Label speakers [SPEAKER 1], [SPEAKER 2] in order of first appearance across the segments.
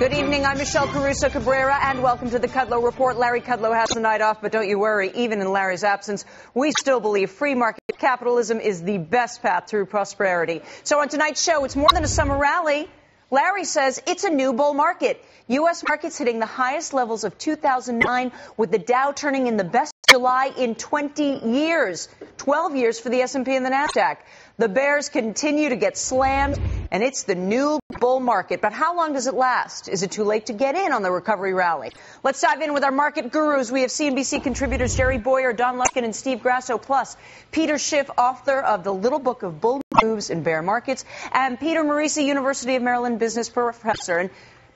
[SPEAKER 1] Good evening. I'm Michelle Caruso Cabrera, and welcome to the Kudlow Report. Larry Kudlow has the night off, but don't you worry. Even in Larry's absence, we still believe free market capitalism is the best path through prosperity. So on tonight's show, it's more than a summer rally. Larry says it's a new bull market. U.S. markets hitting the highest levels of 2009, with the Dow turning in the best July in 20 years, 12 years for the S&P and the NASDAQ. The bears continue to get slammed, and it's the new bull market. But how long does it last? Is it too late to get in on the recovery rally? Let's dive in with our market gurus. We have CNBC contributors Jerry Boyer, Don Luskin, and Steve Grasso, plus Peter Schiff, author of The Little Book of Bull Moves in Bear Markets, and Peter Marisi, University of Maryland business professor. And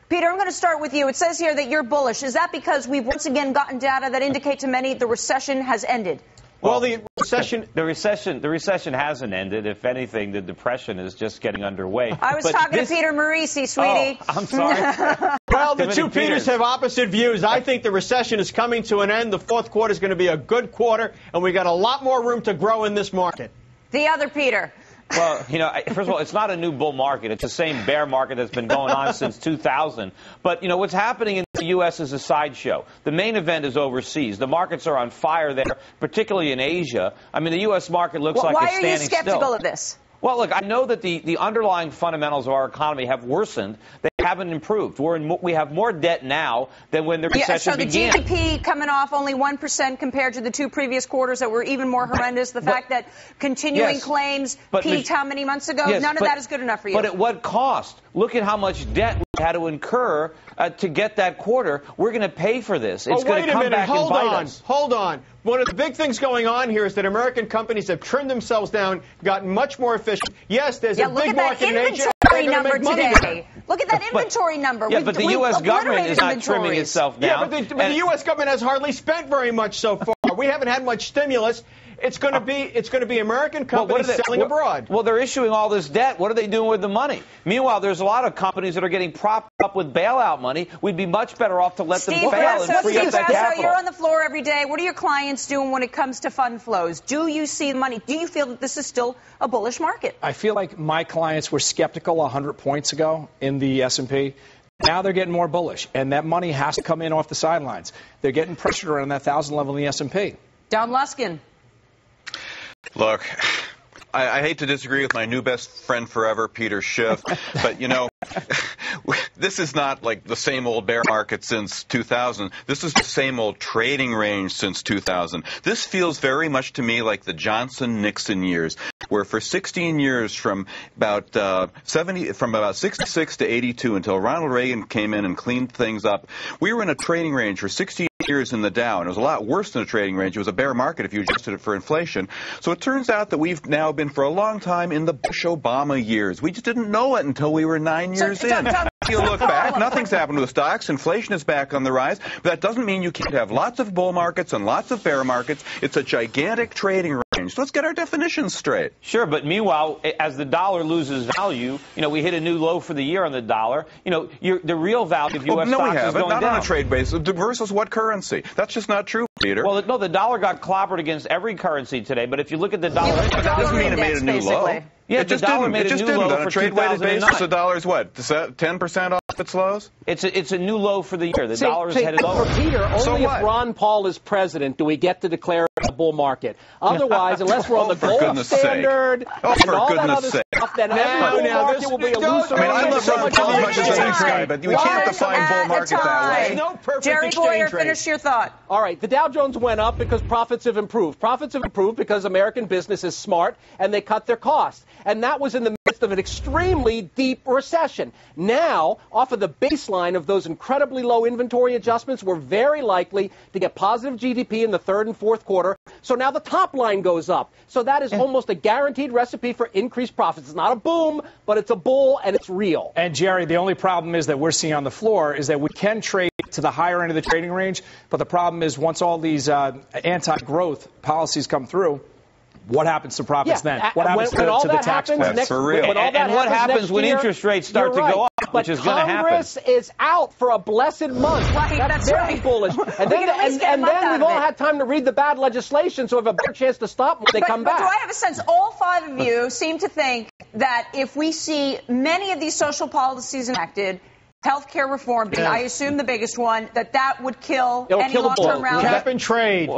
[SPEAKER 1] Peter, I'm going to start with you. It says here that you're bullish. Is that because we've once again gotten data that indicate to many the recession has ended?
[SPEAKER 2] Well, the recession
[SPEAKER 3] hasn't ended. If anything, the depression is just getting underway.
[SPEAKER 1] I was talking to Peter Marisi, sweetie.
[SPEAKER 3] Oh, I'm sorry.
[SPEAKER 2] Well, the two Peters have opposite views. I think the recession is coming to an end. The fourth quarter is going to be a good quarter, and we got a lot more room to grow in this market.
[SPEAKER 1] The other Peter.
[SPEAKER 3] Well, first of all, it's not a new bull market. It's the same bear market that's been going on since 2000. But, what's happening in the U.S. is a sideshow. The main event is overseas. The markets are on fire there, particularly in Asia. I mean, the U.S. market looks like it's standing still.
[SPEAKER 1] Why are you skeptical of this?
[SPEAKER 3] Well, look, I know that the underlying fundamentals of our economy have worsened. They haven't improved. We have more debt now than when the recession began.
[SPEAKER 1] So the GDP coming off only 1% compared to the two previous quarters that were even more horrendous. The fact that continuing claims peaked how many months ago? None of that is good enough for you.
[SPEAKER 3] But at what cost? Look at how much debt we had to incur to get that quarter. We're going to pay for this. It's going to come back and bite us.
[SPEAKER 2] Hold on. One of the big things going on here is that American companies have trimmed themselves down, gotten much more efficient. Yes, there's a big market in Asia.
[SPEAKER 1] Look at that inventory number.
[SPEAKER 3] Yeah, but the U.S. government is not trimming itself down.
[SPEAKER 2] Yeah, but the U.S. government has hardly spent very much so far. We haven't had much stimulus. It's going to be American companies selling abroad.
[SPEAKER 3] Well, they're issuing all this debt. What are they doing with the money? Meanwhile, there's a lot of companies that are getting propped up with bailout money. We'd be much better off to let them fail and free up that capital.
[SPEAKER 1] You're on the floor every day. What are your clients doing when it comes to fund flows? Do you see the money? Do you feel that this is still a bullish market?
[SPEAKER 4] I feel like my clients were skeptical 100 points ago in the S&P. Now they're getting more bullish, and that money has to come in off the sidelines. They're getting pressured around that 1,000 level in the S&P.
[SPEAKER 1] Don Luskin.
[SPEAKER 5] Look, I hate to disagree with my new best friend forever, Peter Schiff, but, this is not like the same old bear market since 2000. This is the same old trading range since 2000. This feels very much to me like the Johnson-Nixon years, where for 16 years from about 66 to 82 until Ronald Reagan came in and cleaned things up, we were in a trading range for 16 years in the Dow, and it was a lot worse than a trading range. It was a bear market if you adjusted it for inflation. So it turns out that we've now been for a long time in the Bush-Obama years. We just didn't know it until we were 9 years in. If you look back, nothing's happened to the stocks. Inflation is back on the rise. But that doesn't mean you can't have lots of bull markets and lots of bear markets. It's a gigantic trading range. So let's get our definitions straight.
[SPEAKER 3] Sure, but meanwhile, as the dollar loses value, we hit a new low for the year on the dollar. The real value of U.S. stocks is going down.
[SPEAKER 5] Not on a trade basis. Versus what currency? That's just not true, Peter.
[SPEAKER 3] Well, no, the dollar got clobbered against every currency today. But if you look at the dollar,
[SPEAKER 5] that doesn't mean it made a new low.
[SPEAKER 3] Yeah,
[SPEAKER 5] it just didn't.
[SPEAKER 3] It just didn't.
[SPEAKER 5] On a trade-weighted basis, the dollar's what? 10% off its lows?
[SPEAKER 3] It's a new low for the year. The dollar is headed lower.
[SPEAKER 6] For Peter, only if Ron Paul is president do we get to declare a bull market. Otherwise, unless we're on the gold standard and all that other stuff, then every bull market will be a loser.
[SPEAKER 5] I love Ron Paul as much as the next guy, but we can't define bull market that way.
[SPEAKER 2] No perfect
[SPEAKER 1] Jerry Boyer,
[SPEAKER 2] rate.
[SPEAKER 1] finish your thought.
[SPEAKER 6] All right, the Dow Jones went up because profits have improved. Profits have improved because American business is smart and they cut their costs. And that was in the midst of an extremely deep recession. Now, off of the baseline of those incredibly low inventory adjustments, we're very likely to get positive GDP in the third and fourth quarter. So now the top line goes up. So that is almost a guaranteed recipe for increased profits. It's not a boom, but it's a bull, and it's real.
[SPEAKER 4] And, Jerry, the only problem is that we're seeing on the floor is that we can trade to the higher end of the trading range. But the problem is once all these anti-growth policies come through, what happens to profits then? What happens to the tax plan?
[SPEAKER 5] That's for real.
[SPEAKER 3] And what happens when interest rates start to go up, which is going to happen?
[SPEAKER 6] Congress is out for a blessed month.
[SPEAKER 1] Right, that's
[SPEAKER 6] very bullish. And then we've all had time to read the bad legislation, so we have a better chance to stop when they come back.
[SPEAKER 1] Do I have a sense all five of you seem to think that if we see many of these social policies enacted, healthcare reform being, I assume, the biggest one, that would kill any
[SPEAKER 6] kill the bull.
[SPEAKER 1] long-term rally.
[SPEAKER 2] Cap and trade.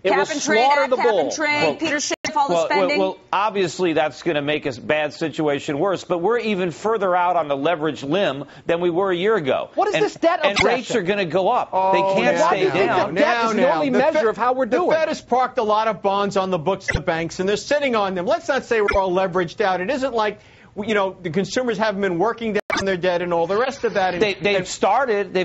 [SPEAKER 6] It will
[SPEAKER 1] Cap and trade,
[SPEAKER 6] slaughter the
[SPEAKER 1] cap
[SPEAKER 6] bull.
[SPEAKER 1] and trade, Peter Schiff, all the spending.
[SPEAKER 3] Well, obviously that's going to make a bad situation worse, but we're even further out on the leverage limb than we were a year ago.
[SPEAKER 6] What is this debt
[SPEAKER 3] And
[SPEAKER 6] obsession?
[SPEAKER 3] rates are going to go up. They can't stay down.
[SPEAKER 6] Debt is the only measure of how we're doing.
[SPEAKER 2] The Fed has parked a lot of bonds on the books of the banks, and they're sitting on them. Let's not say we're all leveraged out. It isn't like, the consumers haven't been working down their debt and all the rest of that.
[SPEAKER 3] They've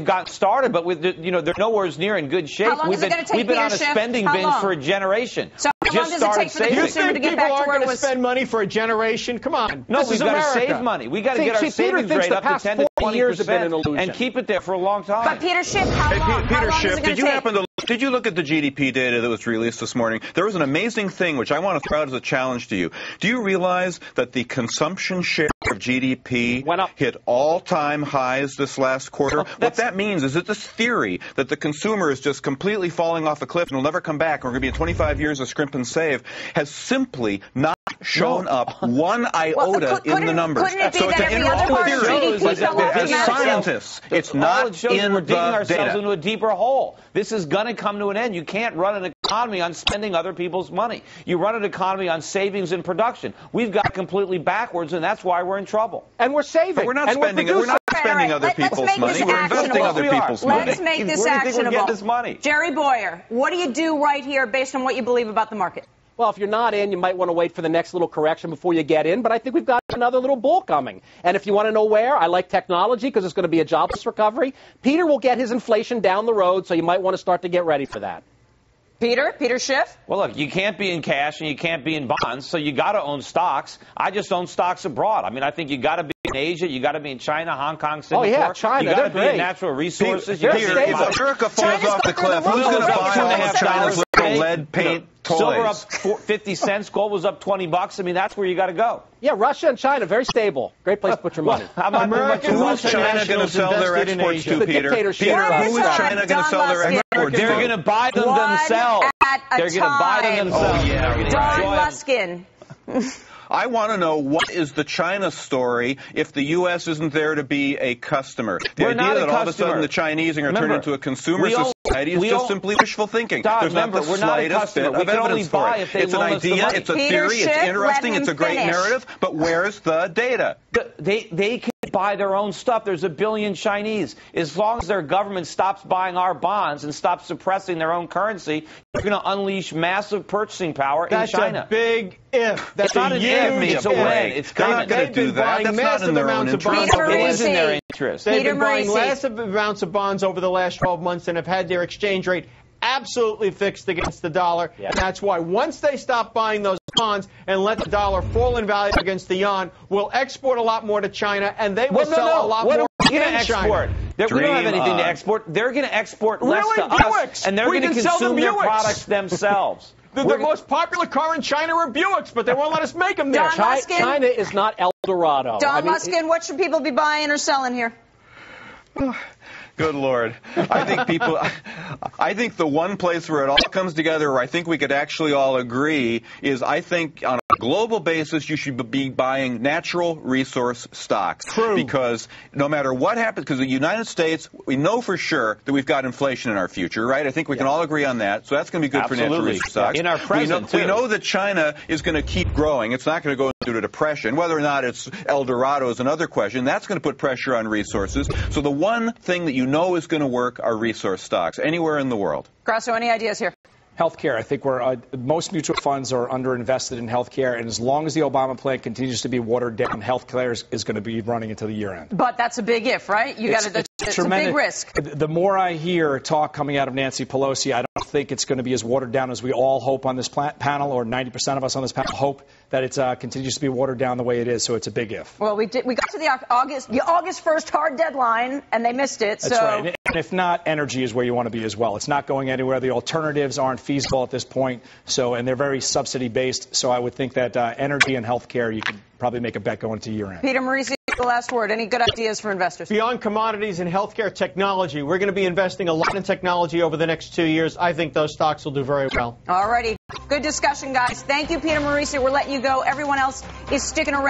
[SPEAKER 3] gotten started, but they're nowhere near in good shape.
[SPEAKER 1] How long is it going to take,
[SPEAKER 3] We've been on a
[SPEAKER 1] Peter Schiff?
[SPEAKER 3] spending
[SPEAKER 1] How
[SPEAKER 3] binge
[SPEAKER 1] long?
[SPEAKER 3] for a generation.
[SPEAKER 1] So how long does it take for the
[SPEAKER 2] You
[SPEAKER 1] consumer
[SPEAKER 2] think
[SPEAKER 1] to get
[SPEAKER 2] people
[SPEAKER 1] back to
[SPEAKER 2] aren't
[SPEAKER 1] where
[SPEAKER 2] going
[SPEAKER 1] it
[SPEAKER 2] to
[SPEAKER 1] was?
[SPEAKER 2] spend money for a generation? Come on.
[SPEAKER 3] No,
[SPEAKER 2] This
[SPEAKER 3] we've
[SPEAKER 2] is
[SPEAKER 3] got to
[SPEAKER 2] America.
[SPEAKER 3] save money. We've got to get our
[SPEAKER 6] Peter
[SPEAKER 3] savings
[SPEAKER 6] thinks
[SPEAKER 3] rate
[SPEAKER 6] the
[SPEAKER 3] up to
[SPEAKER 6] past
[SPEAKER 3] 10 to
[SPEAKER 6] 40 years have been an
[SPEAKER 3] 20%
[SPEAKER 6] illusion.
[SPEAKER 3] and keep it there for a long time.
[SPEAKER 1] But Peter Schiff, how long?
[SPEAKER 5] Peter
[SPEAKER 1] how long
[SPEAKER 5] Schiff,
[SPEAKER 1] is it going
[SPEAKER 5] did
[SPEAKER 1] to take?
[SPEAKER 5] did you look at the GDP data that was released this morning? There was an amazing thing which I want to throw out as a challenge to you. Do you realize that the consumption share of GDP
[SPEAKER 6] went up,
[SPEAKER 5] hit all-time highs this last quarter? What that means is that this theory that the consumer is just completely falling off a cliff and will never come back, and we're going to be in 25 years of scrimp and save, has simply not shown up one iota in the numbers.
[SPEAKER 1] Couldn't it be
[SPEAKER 5] So
[SPEAKER 1] that
[SPEAKER 5] it's
[SPEAKER 1] every other part of GDP fell off
[SPEAKER 5] as
[SPEAKER 1] dramatically?
[SPEAKER 5] scientists, it's
[SPEAKER 3] All
[SPEAKER 5] not
[SPEAKER 3] it shows
[SPEAKER 5] in
[SPEAKER 3] is we're digging
[SPEAKER 5] the
[SPEAKER 3] ourselves
[SPEAKER 5] data.
[SPEAKER 3] into a deeper hole. This is going to come to an end. You can't run an economy on spending other people's money. You run an economy on savings and production. We've got completely backwards, and that's why we're in trouble.
[SPEAKER 6] And we're saving.
[SPEAKER 5] But we're not
[SPEAKER 6] and
[SPEAKER 5] spending
[SPEAKER 6] we're
[SPEAKER 5] it. We're not
[SPEAKER 1] All
[SPEAKER 5] spending
[SPEAKER 1] right,
[SPEAKER 5] other
[SPEAKER 1] let's
[SPEAKER 5] people's
[SPEAKER 1] make
[SPEAKER 5] money.
[SPEAKER 1] this
[SPEAKER 5] We're investing
[SPEAKER 1] actionable.
[SPEAKER 5] other people's money.
[SPEAKER 1] Let's make this
[SPEAKER 3] Where do you think we're
[SPEAKER 1] actionable.
[SPEAKER 3] getting this money?
[SPEAKER 1] Jerry Boyer, what do you do right here based on what you believe about the market?
[SPEAKER 6] Well, if you're not in, you might want to wait for the next little correction before you get in. But I think we've got another little bull coming. And if you want to know where, I like technology because it's going to be a jobless recovery. Peter will get his inflation down the road, so you might want to start to get ready for that.
[SPEAKER 1] Peter Schiff?
[SPEAKER 3] Well, look, you can't be in cash and you can't be in bonds, so you got to own stocks. I just own stocks abroad. I mean, I think you got to be in Asia, you got to be in China, Hong Kong, Singapore.
[SPEAKER 6] Oh, yeah, China.
[SPEAKER 3] You got to be
[SPEAKER 6] They're
[SPEAKER 3] in natural resources.
[SPEAKER 6] Peter,
[SPEAKER 3] You
[SPEAKER 5] Peter,
[SPEAKER 3] gotta be
[SPEAKER 5] if
[SPEAKER 6] stable.
[SPEAKER 5] America falls
[SPEAKER 1] China's
[SPEAKER 5] off the
[SPEAKER 1] going through
[SPEAKER 5] cliff,
[SPEAKER 1] the
[SPEAKER 5] who's
[SPEAKER 1] roof.
[SPEAKER 5] going to
[SPEAKER 1] It's
[SPEAKER 5] buy all of
[SPEAKER 1] $2.5
[SPEAKER 5] China's little
[SPEAKER 3] today.
[SPEAKER 5] lead paint toys?
[SPEAKER 3] Silver up 50 cents, gold was up $20. I mean, that's where you got to go.
[SPEAKER 6] Yeah, Russia and China, very stable. Great place to put your money.
[SPEAKER 3] How about
[SPEAKER 2] American
[SPEAKER 5] Who's China going to sell their
[SPEAKER 2] invested in
[SPEAKER 5] exports
[SPEAKER 2] Asia.
[SPEAKER 5] to,
[SPEAKER 6] The
[SPEAKER 5] Peter?
[SPEAKER 6] dictatorship.
[SPEAKER 5] Peter,
[SPEAKER 1] One
[SPEAKER 5] who is
[SPEAKER 1] at a
[SPEAKER 5] China
[SPEAKER 1] time,
[SPEAKER 5] going to sell their
[SPEAKER 1] Don
[SPEAKER 5] exports
[SPEAKER 3] They're going
[SPEAKER 5] to?
[SPEAKER 3] to buy them
[SPEAKER 1] One
[SPEAKER 3] themselves.
[SPEAKER 1] at a
[SPEAKER 3] They're going to buy them
[SPEAKER 1] time.
[SPEAKER 3] themselves.
[SPEAKER 5] Oh, yeah.
[SPEAKER 3] They're gonna
[SPEAKER 1] Don
[SPEAKER 3] enjoy them.
[SPEAKER 1] Luskin.
[SPEAKER 5] I want to know what is the China story if the U.S. isn't there to be a customer. The
[SPEAKER 3] We're
[SPEAKER 5] idea
[SPEAKER 3] not a
[SPEAKER 5] that all of a
[SPEAKER 3] customer.
[SPEAKER 5] sudden the Chinese are going to turn
[SPEAKER 3] Remember,
[SPEAKER 5] into a consumer
[SPEAKER 3] we own-
[SPEAKER 5] society is
[SPEAKER 3] we
[SPEAKER 5] just
[SPEAKER 3] own-
[SPEAKER 5] simply wishful thinking.
[SPEAKER 3] Don,
[SPEAKER 5] There's
[SPEAKER 3] remember,
[SPEAKER 5] not the
[SPEAKER 3] we're not a
[SPEAKER 5] slightest
[SPEAKER 3] customer.
[SPEAKER 5] bit
[SPEAKER 3] We
[SPEAKER 5] of
[SPEAKER 3] can only
[SPEAKER 5] evidence for
[SPEAKER 3] buy
[SPEAKER 5] it.
[SPEAKER 3] if they
[SPEAKER 5] It's an
[SPEAKER 3] loan us the
[SPEAKER 5] idea,
[SPEAKER 3] money.
[SPEAKER 5] it's a
[SPEAKER 1] Peter
[SPEAKER 5] theory,
[SPEAKER 1] Schiff,
[SPEAKER 5] it's
[SPEAKER 1] let
[SPEAKER 5] interesting,
[SPEAKER 1] him
[SPEAKER 5] it's a great
[SPEAKER 1] finish.
[SPEAKER 5] narrative, but where's the data?
[SPEAKER 3] They can buy their own stuff. There's a billion Chinese. As long as their government stops buying our bonds and stops suppressing their own currency, you're going to unleash massive purchasing power
[SPEAKER 2] That's
[SPEAKER 3] in China.
[SPEAKER 2] a big if. That's
[SPEAKER 3] It's not
[SPEAKER 2] a
[SPEAKER 3] an
[SPEAKER 2] huge
[SPEAKER 3] if, it's a
[SPEAKER 2] if.
[SPEAKER 3] when. It's
[SPEAKER 5] They're
[SPEAKER 3] coming.
[SPEAKER 5] not going to
[SPEAKER 2] They've
[SPEAKER 5] do
[SPEAKER 2] been
[SPEAKER 5] that.
[SPEAKER 2] buying
[SPEAKER 5] That's not
[SPEAKER 2] massive
[SPEAKER 5] in their own
[SPEAKER 2] amounts of
[SPEAKER 5] interest.
[SPEAKER 2] bonds
[SPEAKER 1] Peter
[SPEAKER 2] over the
[SPEAKER 3] It
[SPEAKER 2] last
[SPEAKER 3] is in their
[SPEAKER 1] Marisi.
[SPEAKER 3] interest.
[SPEAKER 2] They've
[SPEAKER 1] Peter
[SPEAKER 2] been buying
[SPEAKER 1] Marisi.
[SPEAKER 2] massive amounts of bonds over the last 12 months and have had their exchange rate absolutely fixed against the dollar.
[SPEAKER 6] Yeah.
[SPEAKER 2] And that's why once they stop buying those bonds and let the dollar fall in value against the yuan, we'll export a lot more to China, and they will sell a lot
[SPEAKER 3] What
[SPEAKER 2] more
[SPEAKER 3] are we going
[SPEAKER 2] in
[SPEAKER 3] to
[SPEAKER 2] China.
[SPEAKER 3] export? We don't have
[SPEAKER 5] Dream
[SPEAKER 3] anything to
[SPEAKER 5] on.
[SPEAKER 3] export. They're going to export less
[SPEAKER 2] Really?
[SPEAKER 3] to us,
[SPEAKER 2] Buicks.
[SPEAKER 3] and they're
[SPEAKER 2] We
[SPEAKER 3] going to
[SPEAKER 2] can sell them
[SPEAKER 3] consume their
[SPEAKER 2] Buicks.
[SPEAKER 3] products themselves.
[SPEAKER 2] The most popular car in China are Buicks, but they won't let us make them there.
[SPEAKER 1] Don Luskin.
[SPEAKER 6] China is not El Dorado.
[SPEAKER 1] Don Luskin, what should people be buying or selling here?
[SPEAKER 5] Good Lord. I think the one place where it all comes together where I think we could actually all agree is I think on a global basis you should be buying natural resource stocks.
[SPEAKER 2] True.
[SPEAKER 5] Because no matter what happens, because the United States, we know for sure that we've got inflation in our future, right? I think we can all agree on that. So that's going to be good for natural
[SPEAKER 3] Absolutely.
[SPEAKER 5] resource stocks.
[SPEAKER 3] In our present,
[SPEAKER 5] we
[SPEAKER 3] too.
[SPEAKER 5] know that China is going to keep growing. It's not going to go into a depression. Whether or not it's El Dorado is another question. That's going to put pressure on resources. So the one thing that you know is going to work are resource stocks anywhere in the world.
[SPEAKER 1] Grasso, any ideas here?
[SPEAKER 4] Healthcare. I think most mutual funds are underinvested in healthcare, and as long as the Obama plan continues to be watered down, healthcare is going to be running into the year end.
[SPEAKER 1] But that's a big if, right? It's a big risk.
[SPEAKER 4] The more I hear talk coming out of Nancy Pelosi, I don't think it's going to be as watered down as we all hope on this panel, or 90% of us on this panel hope that it continues to be watered down the way it is. So it's a big if.
[SPEAKER 1] Well, we got to the August 1st hard deadline, and they missed it.
[SPEAKER 4] That's right. And if not, energy is where you want to be as well. It's not going anywhere. The alternatives aren't feasible at this point. And they're very subsidy based. So I would think that energy and healthcare, you could probably make a bet going into year end.
[SPEAKER 1] Peter Marisi, the last word. Any good ideas for investors?
[SPEAKER 2] Beyond commodities and healthcare technology, we're going to be investing a lot in technology over the next 2 years. I think those stocks will do very well.
[SPEAKER 1] All righty. Good discussion, guys. Thank you, Peter Marisi. We're letting you go. Everyone else is sticking around.